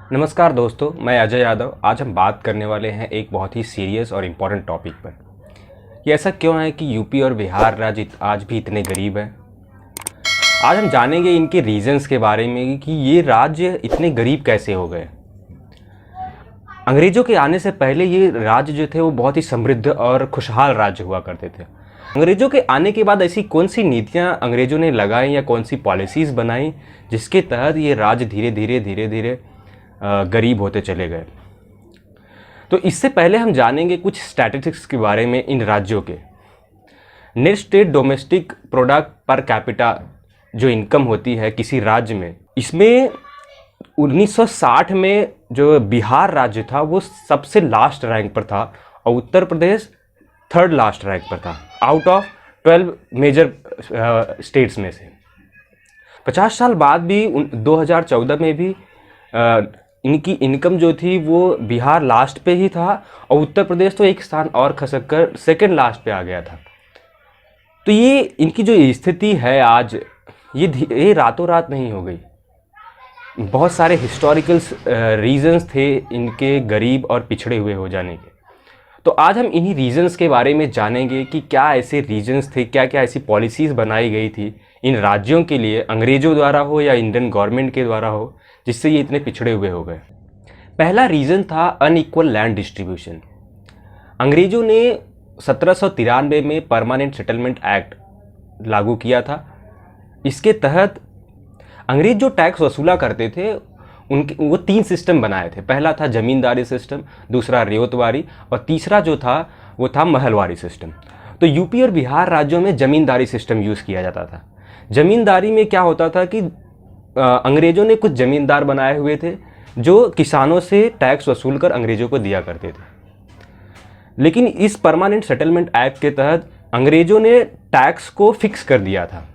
नमस्कार दोस्तों, मैं अजय यादव। आज हम बात करने वाले हैं एक बहुत ही सीरियस और इम्पॉर्टेंट टॉपिक पर कि ऐसा क्यों है कि यूपी और बिहार राज्य आज भी इतने गरीब हैं। आज हम जानेंगे इनके रीजंस के बारे में कि ये राज्य इतने गरीब कैसे हो गए। अंग्रेज़ों के आने से पहले ये राज्य जो थे वो बहुत ही समृद्ध और खुशहाल राज्य हुआ करते थे। अंग्रेज़ों के आने के बाद ऐसी कौन सी नीतियाँ अंग्रेज़ों ने लगाई या कौन सी पॉलिसीज़ बनाई जिसके तहत ये राज्य धीरे धीरे गरीब होते चले गए। तो इससे पहले हम जानेंगे कुछ स्टैटिस्टिक्स के बारे में इन राज्यों के। Net state domestic product per capita जो इनकम होती है किसी राज्य में, इसमें 1960 में जो बिहार राज्य था वो सबसे लास्ट रैंक पर था और Uttar Pradesh third last rank पर था आउट ऑफ 12 मेजर स्टेट्स में से। 50 साल बाद भी 2014 में भी इनकी इनकम जो थी वो बिहार लास्ट पे ही था और उत्तर प्रदेश तो एक स्थान और खसक कर सेकेंड लास्ट पे आ गया था। तो ये इनकी जो स्थिति है आज, ये रातों रात नहीं हो गई। बहुत सारे हिस्टोरिकल रीजंस थे इनके गरीब और पिछड़े हुए हो जाने के। तो आज हम इन्हीं रीजंस के बारे में जानेंगे कि क्या ऐसे रीजंस थे, क्या क्या ऐसी पॉलिसीज़ बनाई गई थी इन राज्यों के लिए, अंग्रेज़ों द्वारा हो या इंडियन गवर्नमेंट के द्वारा हो, जिससे ये इतने पिछड़े हुए हो गए। पहला रीज़न था अनइक्वल लैंड डिस्ट्रीब्यूशन। अंग्रेज़ों ने 1793 में परमानेंट सेटलमेंट एक्ट लागू किया था। इसके तहत अंग्रेज जो टैक्स वसूला करते थे उनके वो 3 सिस्टम बनाए थे। पहला था ज़मींदारी सिस्टम, दूसरा रियायतवारी और तीसरा जो था वो था महलवारी सिस्टम। तो यूपी और बिहार राज्यों में ज़मींदारी सिस्टम यूज़ किया जाता था। ज़मींदारी में क्या होता था कि अंग्रेज़ों ने कुछ ज़मींदार बनाए हुए थे जो किसानों से टैक्स वसूल कर अंग्रेज़ों को दिया करते थे। लेकिन इस परमानेंट सेटलमेंट एक्ट के तहत अंग्रेज़ों ने टैक्स को फिक्स कर दिया था।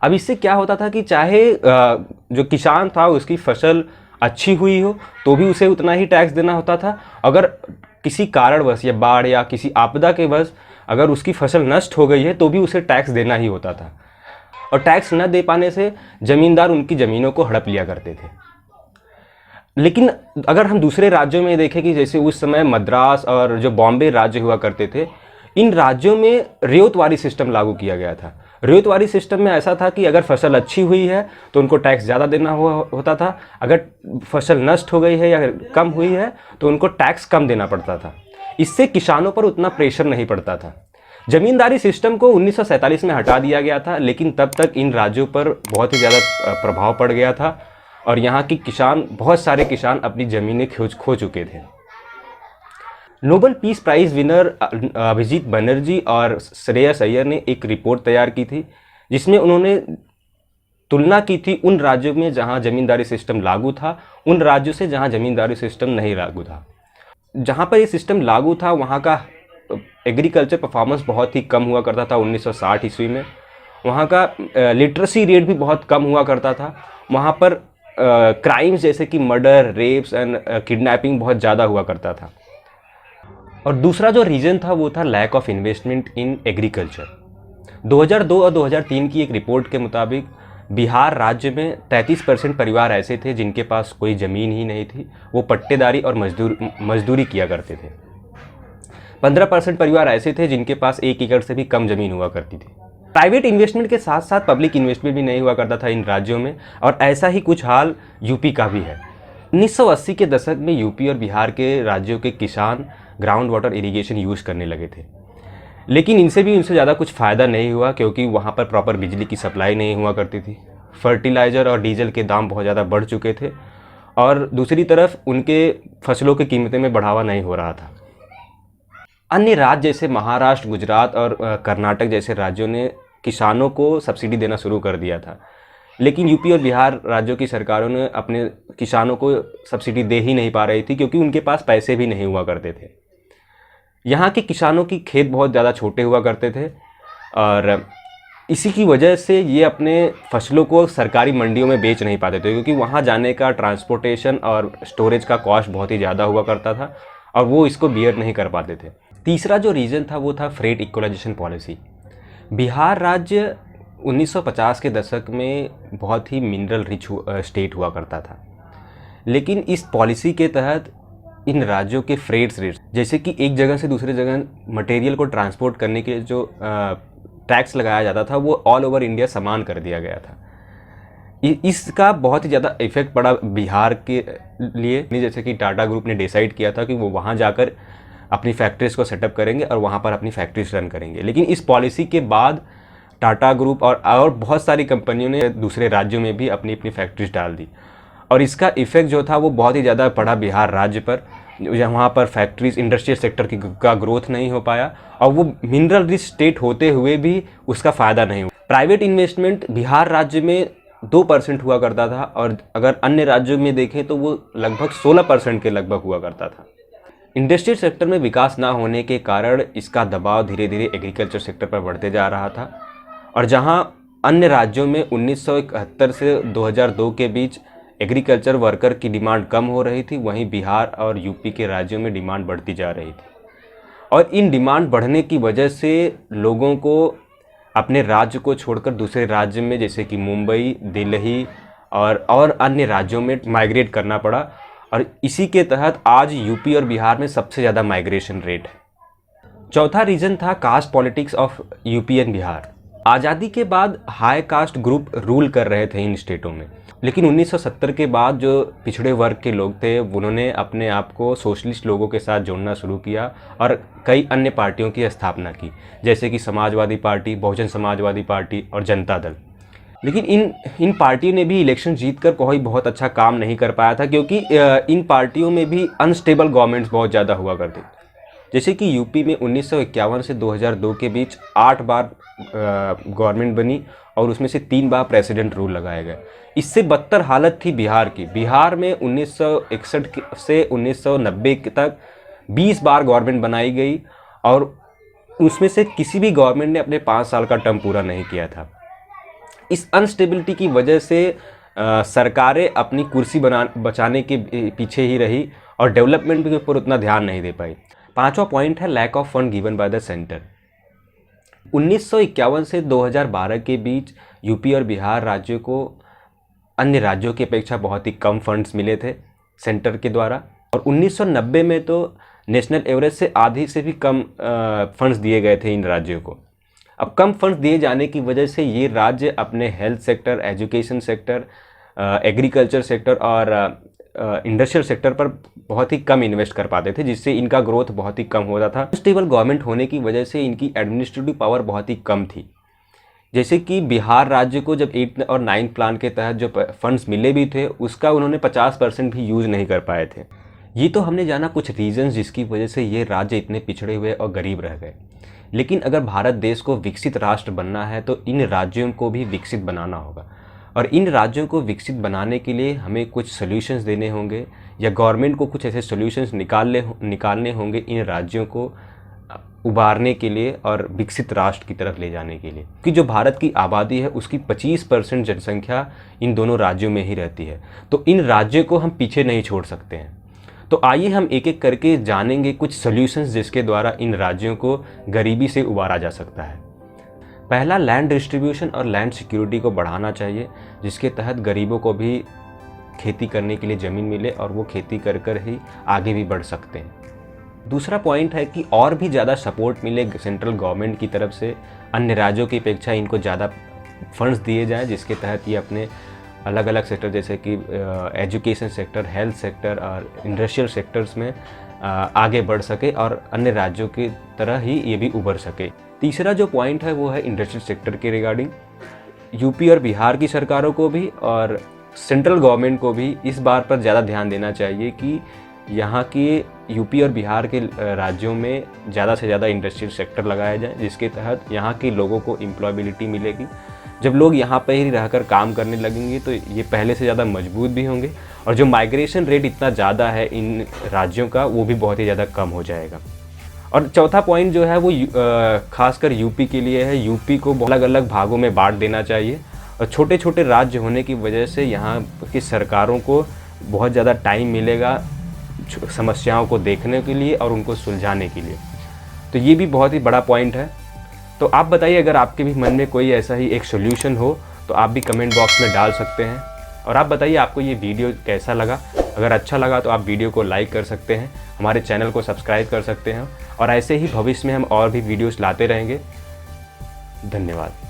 अब इससे क्या होता था कि चाहे जो किसान था उसकी फसल अच्छी हुई हो तो भी उसे उतना ही टैक्स देना होता था। अगर किसी कारणवश या बाढ़ या किसी आपदा के वश अगर उसकी फसल नष्ट हो गई है तो भी उसे टैक्स देना ही होता था। और टैक्स न दे पाने से ज़मींदार उनकी ज़मीनों को हड़प लिया करते थे। लेकिन अगर हम दूसरे राज्यों में देखें कि जैसे उस समय मद्रास और जो बॉम्बे राज्य हुआ करते थे, इन राज्यों में रियायतवारी सिस्टम लागू किया गया था। रियायतवारी सिस्टम में ऐसा था कि अगर फसल अच्छी हुई है तो उनको टैक्स ज़्यादा देना होता था, अगर फसल नष्ट हो गई है या कम हुई है तो उनको टैक्स कम देना पड़ता था। इससे किसानों पर उतना प्रेशर नहीं पड़ता था। ज़मींदारी सिस्टम को 1947 में हटा दिया गया था, लेकिन तब तक इन राज्यों पर बहुत ही ज़्यादा प्रभाव पड़ गया था और यहाँ की बहुत सारे किसान अपनी ज़मीनें खो चुके थे। Nobel peace prize winner Abhijit Banerjee और श्रेयस अय्यर ने एक रिपोर्ट तैयार की थी जिसमें उन्होंने तुलना की थी उन राज्यों में जहाँ ज़मींदारी सिस्टम लागू था उन राज्यों से जहाँ ज़मींदारी सिस्टम नहीं लागू था। जहाँ पर ये सिस्टम लागू था वहाँ का एग्रीकल्चर परफॉर्मेंस बहुत ही कम हुआ करता था। 1960 ईस्वी में वहाँ का लिटरेसी रेट भी बहुत कम हुआ करता था। वहाँ पर क्राइम्स जैसे कि मर्डर, रेप्स एंड किडनैपिंग बहुत ज़्यादा हुआ करता था। और दूसरा जो रीज़न था वो था lack of investment in agriculture. 2002 और 2003 की एक रिपोर्ट के मुताबिक बिहार राज्य में 33% परिवार ऐसे थे जिनके पास कोई ज़मीन ही नहीं थी, वो पट्टेदारी और मजदूरी किया करते थे। 15% परिवार ऐसे थे जिनके पास 1 एकड़ से भी कम ज़मीन हुआ करती थी। प्राइवेट इन्वेस्टमेंट के साथ साथ पब्लिक इन्वेस्टमेंट भी नहीं हुआ करता था इन राज्यों में, और ऐसा ही कुछ हाल यूपी का भी है। 1980 के दशक में यूपी और बिहार के राज्यों के किसान ग्राउंड वाटर इरिगेशन यूज़ करने लगे थे, लेकिन उनसे ज़्यादा कुछ फ़ायदा नहीं हुआ क्योंकि वहाँ पर प्रॉपर बिजली की सप्लाई नहीं हुआ करती थी। फर्टिलाइज़र और डीजल के दाम बहुत ज़्यादा बढ़ चुके थे और दूसरी तरफ उनके फसलों की कीमतें में बढ़ावा नहीं हो रहा था। अन्य राज्य जैसे महाराष्ट्र, गुजरात और कर्नाटक जैसे राज्यों ने किसानों को सब्सिडी देना शुरू कर दिया था, लेकिन यूपी और बिहार राज्यों की सरकारों ने अपने किसानों को सब्सिडी दे ही नहीं पा रही थी क्योंकि उनके पास पैसे भी नहीं हुआ करते थे। यहाँ के किसानों की खेत बहुत ज़्यादा छोटे हुआ करते थे और इसी की वजह से ये अपने फसलों को सरकारी मंडियों में बेच नहीं पाते थे क्योंकि वहाँ जाने का ट्रांसपोर्टेशन और स्टोरेज का कॉस्ट बहुत ही ज़्यादा हुआ करता था और वो इसको बियर नहीं कर पाते थे। तीसरा जो रीज़न था वो था फ्रेट इक्वलाइजेशन पॉलिसी। बिहार राज्य 1950 के दशक में बहुत ही मिनरल रिच स्टेट हुआ करता था, लेकिन इस पॉलिसी के तहत इन राज्यों के फ्रेट्स रेट्स, जैसे कि एक जगह से दूसरे जगह मटेरियल को ट्रांसपोर्ट करने के जो टैक्स लगाया जाता था वो ऑल ओवर इंडिया समान कर दिया गया था। इसका बहुत ही ज़्यादा इफेक्ट पड़ा बिहार के लिए, जैसे कि टाटा ग्रुप ने डिसाइड किया था कि वो वहाँ जाकर अपनी फैक्ट्रीज को सेटअप करेंगे और वहाँ पर अपनी फैक्ट्रीज रन करेंगे। लेकिन इस पॉलिसी के बाद टाटा ग्रुप और बहुत सारी कंपनियों ने दूसरे राज्यों में भी अपनी अपनी फैक्ट्रीज डाल दी और इसका इफेक्ट जो था वो बहुत ही ज़्यादा पड़ा बिहार राज्य पर। वहाँ पर फैक्ट्रीज, इंडस्ट्रियल सेक्टर का ग्रोथ नहीं हो पाया और वो मिनरल रिच स्टेट होते हुए भी उसका फ़ायदा नहीं हुआ। प्राइवेट इन्वेस्टमेंट बिहार राज्य में 2% हुआ करता था और अगर अन्य राज्यों में देखें तो वो लगभग 16% के लगभग हुआ करता था। इंडस्ट्रियल सेक्टर में विकास ना होने के कारण इसका दबाव धीरे धीरे एग्रीकल्चर सेक्टर पर बढ़ते जा रहा था और जहां अन्य राज्यों में 1971 से 2002 के बीच एग्रीकल्चर वर्कर की डिमांड कम हो रही थी, वहीं बिहार और यूपी के राज्यों में डिमांड बढ़ती जा रही थी। और इन डिमांड बढ़ने की वजह से लोगों को अपने राज्य को छोड़कर दूसरे राज्य में जैसे कि मुंबई, दिल्ली और अन्य राज्यों में माइग्रेट करना पड़ा और इसी के तहत आज यूपी और बिहार में सबसे ज़्यादा माइग्रेशन रेट है। चौथा रीजन था caste politics of UP and Bihar. आज़ादी के बाद हाई कास्ट ग्रुप रूल कर रहे थे इन स्टेटों में, लेकिन 1970 के बाद जो पिछड़े वर्ग के लोग थे उन्होंने अपने आप को सोशलिस्ट लोगों के साथ जोड़ना शुरू किया और कई अन्य पार्टियों की स्थापना की, जैसे कि समाजवादी पार्टी, बहुजन समाजवादी पार्टी और जनता दल। लेकिन इन पार्टियों ने भी इलेक्शन जीतकर कोई बहुत अच्छा काम नहीं कर पाया था, क्योंकि इन पार्टियों में भी अनस्टेबल गवर्नमेंट्स बहुत ज़्यादा हुआ करते थे। जैसे कि यूपी में 1951 से 2002 के बीच 8 बार गवर्नमेंट बनी और उसमें से 3 बार प्रेसिडेंट रूल लगाए गए। इससे बदतर हालत थी बिहार की। बिहार में 1961 से 1990 तक 20 बार गवर्नमेंट बनाई गई और उसमें से किसी भी गवर्नमेंट ने अपने 5 साल का टर्म पूरा नहीं किया था। इस अनस्टेबिलिटी की वजह से सरकारें अपनी कुर्सी बचाने के पीछे ही रही और डेवलपमेंट के ऊपर उतना ध्यान नहीं दे पाई। 5वां पॉइंट है lack of fund given by the centre. 1951 से 2012 के बीच यूपी और बिहार राज्यों को अन्य राज्यों की अपेक्षा बहुत ही कम फंड्स मिले थे सेंटर के द्वारा और 1990 में तो नेशनल एवरेज से आधी से भी कम फंड्स दिए गए थे इन राज्यों को। अब कम फंड्स दिए जाने की वजह से ये राज्य अपने health sector, education sector, agriculture sector और इंडस्ट्रियल सेक्टर पर बहुत ही कम इन्वेस्ट कर पाते थे, जिससे इनका ग्रोथ बहुत ही कम होता था। स्टेबल गवर्नमेंट होने की वजह से इनकी एडमिनिस्ट्रेटिव पावर बहुत ही कम थी। जैसे कि बिहार राज्य को जब 8 और 9 प्लान के तहत जो फंड्स मिले भी थे उसका उन्होंने 50% भी यूज़ नहीं कर पाए थे। ये तो हमने जाना कुछ रीजंस जिसकी वजह से ये राज्य इतने पिछड़े हुए और गरीब रह गए। लेकिन अगर भारत देश को विकसित राष्ट्र बनना है तो इन राज्यों को भी विकसित बनाना होगा और इन राज्यों को विकसित बनाने के लिए हमें कुछ सॉल्यूशंस देने होंगे या गवर्नमेंट को कुछ ऐसे सॉल्यूशंस निकालने होंगे इन राज्यों को उबारने के लिए और विकसित राष्ट्र की तरफ ले जाने के लिए। कि जो भारत की आबादी है उसकी 25% जनसंख्या इन दोनों राज्यों में ही रहती है, तो इन राज्यों को हम पीछे नहीं छोड़ सकते हैं। तो आइए हम एक एक करके जानेंगे कुछ सॉल्यूशंस जिसके द्वारा इन राज्यों को गरीबी से उबारा जा सकता है। पहला, लैंड डिस्ट्रीब्यूशन और लैंड सिक्योरिटी को बढ़ाना चाहिए, जिसके तहत गरीबों को भी खेती करने के लिए ज़मीन मिले और वो खेती कर कर ही आगे भी बढ़ सकते हैं। दूसरा पॉइंट है कि और भी ज़्यादा सपोर्ट मिले सेंट्रल गवर्नमेंट की तरफ से, अन्य राज्यों की अपेक्षा इनको ज़्यादा फंड्स दिए जाएं, जिसके तहत ये अपने अलग अलग सेक्टर जैसे कि एजुकेशन सेक्टर, हेल्थ सेक्टर और इंडस्ट्रियल सेक्टर्स में आगे बढ़ सके और अन्य राज्यों की तरह ही ये भी उभर सके। तीसरा जो पॉइंट है वो है इंडस्ट्रियल सेक्टर के रिगार्डिंग। यूपी और बिहार की सरकारों को भी और सेंट्रल गवर्नमेंट को भी इस बात पर ज़्यादा ध्यान देना चाहिए कि यहाँ के यूपी और बिहार के राज्यों में ज़्यादा से ज़्यादा इंडस्ट्रियल सेक्टर लगाया जाए, जिसके तहत यहाँ के लोगों को एम्प्लॉयबिलिटी मिलेगी। जब लोग यहाँ पर ही रहकर काम करने लगेंगे तो ये पहले से ज़्यादा मजबूत भी होंगे और जो माइग्रेशन रेट इतना ज़्यादा है इन राज्यों का वो भी बहुत ही ज़्यादा कम हो जाएगा। और चौथा पॉइंट जो है वो खासकर यूपी के लिए है। यूपी को अलग अलग भागों में बांट देना चाहिए और छोटे छोटे राज्य होने की वजह से यहाँ की सरकारों को बहुत ज़्यादा टाइम मिलेगा समस्याओं को देखने के लिए और उनको सुलझाने के लिए। तो ये भी बहुत ही बड़ा पॉइंट है। तो आप बताइए, अगर आपके भी मन में कोई ऐसा ही एक सॉल्यूशन हो तो आप भी कमेंट बॉक्स में डाल सकते हैं। और आप बताइए आपको ये वीडियो कैसा लगा। अगर अच्छा लगा तो आप वीडियो को लाइक कर सकते हैं, हमारे चैनल को सब्सक्राइब कर सकते हैं और ऐसे ही भविष्य में हम और भी वीडियोस लाते रहेंगे। धन्यवाद।